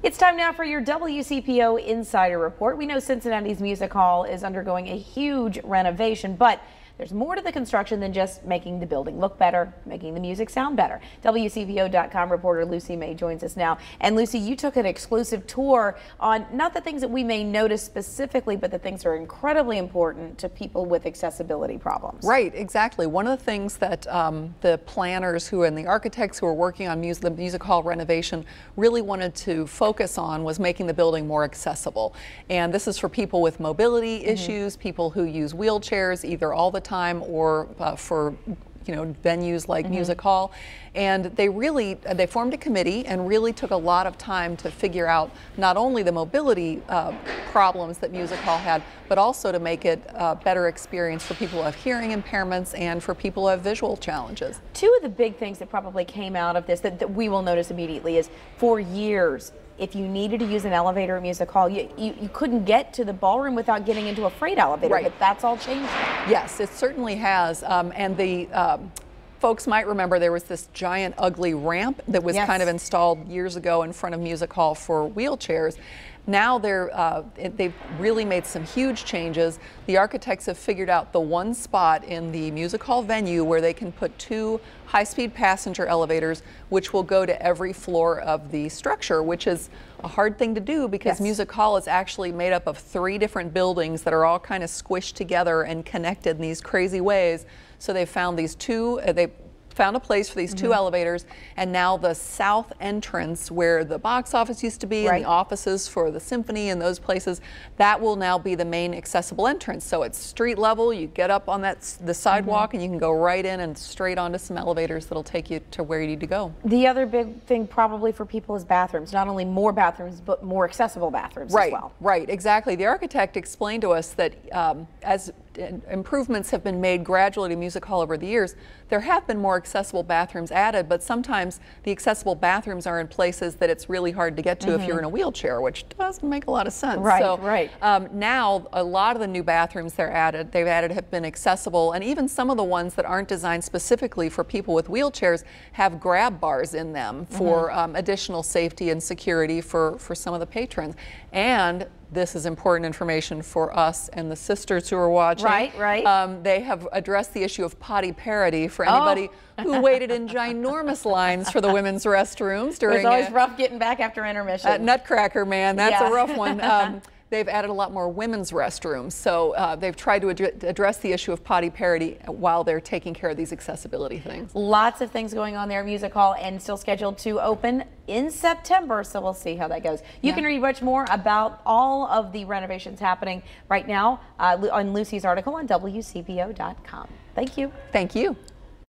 It's time now for your WCPO Insider Report. We know Cincinnati's Music Hall is undergoing a huge renovation, but there's more to the construction than just making the building look better, making the music sound better. WCPO.com reporter Lucy May joins us now. And Lucy, you took an exclusive tour on not the things that we may notice specifically, but the things that are incredibly important to people with accessibility problems. Right, exactly. One of the things that the planners and the architects who are working on the music hall renovation really wanted to focus on was making the building more accessible. And this is for people with mobility issues, people who use wheelchairs either all the time or for venues like Music Hall. And they formed a committee and really took a lot of time to figure out not only the mobility problems that Music Hall had, but also to make it a better experience for people who have hearing impairments and for people who have visual challenges. Two of the big things that probably came out of this that we will notice immediately is, for years, if you needed to use an elevator at Music Hall, you couldn't get to the ballroom without getting into a freight elevator, right. But that's all changed now. Yes, it certainly has, and the folks might remember there was this giant ugly ramp that was kind of installed years ago in front of Music Hall for wheelchairs. Now they've really made some huge changes. The architects have figured out the one spot in the Music Hall venue where they can put two high-speed passenger elevators, which will go to every floor of the structure, which is a hard thing to do because Music Hall is actually made up of 3 different buildings that are all kind of squished together and connected in these crazy ways. So they found these they found a place for these 2 elevators, and now the south entrance where the box office used to be and the offices for the symphony and those places, that will now be the main accessible entrance. So it's street level, you get up on the sidewalk and you can go right in and straight onto some elevators that'll take you to where you need to go. The other big thing probably for people is bathrooms, not only more bathrooms, but more accessible bathrooms as well. Right, exactly. The architect explained to us that as improvements have been made gradually to Music Hall over the years, there have been more accessible bathrooms added, but sometimes the accessible bathrooms are in places that it's really hard to get to if you're in a wheelchair, which doesn't make a lot of sense. Now a lot of the new bathrooms they've added have been accessible, and even some of the ones that aren't designed specifically for people with wheelchairs have grab bars in them for additional safety and security for some of the patrons. And this is important information for us and the sisters who are watching. They have addressed the issue of potty parity for anybody who waited in ginormous lines for the women's restrooms during. It's always rough getting back after intermission. Nutcracker, man, that's a rough one. They've added a lot more women's restrooms, so they've tried to address the issue of potty parity while they're taking care of these accessibility things. Lots of things going on there at Music Hall, and still scheduled to open in September, so we'll see how that goes. You can read much more about all of the renovations happening right now on Lucy's article on WCPO.com. Thank you. Thank you.